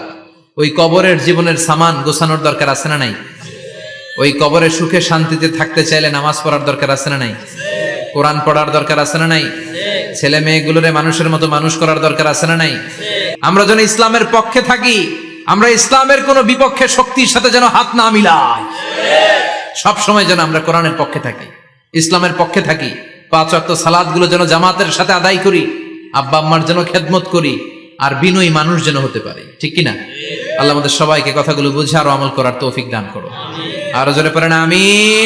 ওই কবরের জীবনের সামান গোছানোর দরকার আছে না নাই? ওই কবরে সুখে শান্তিতে থাকতে চাইলে নামাজ পড়ার দরকার আছে না নাই? কোরআন পড়ার দরকার আছে না নাই? ছেলে মেয়েগুলোরে মানুষের মতো মানুষ করার দরকার আছে না নাই? আমরা যেন ইসলামের পক্ষে থাকি, আমরা ইসলামের কোন বিপক্ষে শক্তির সাথে যেন হাত না মিলাই। সব সময় যেন আমরা কোরআনের পক্ষে থাকি, ইসলামের পক্ষে থাকি। 5 ওয়াক্ত সালাত গুলো যেন জামাতের সাথে আদায় করি, আব্বা আম্মার যেন খেদমত করি, আর বিনয়ী মানুষ যেন হতে পারি। ঠিক কিনা? আল্লাহ আমাদের সবাইকে কথাগুলো বুঝে আরো আমল করার তৌফিক দান করো। আরো জোরে পড়েন আমিন।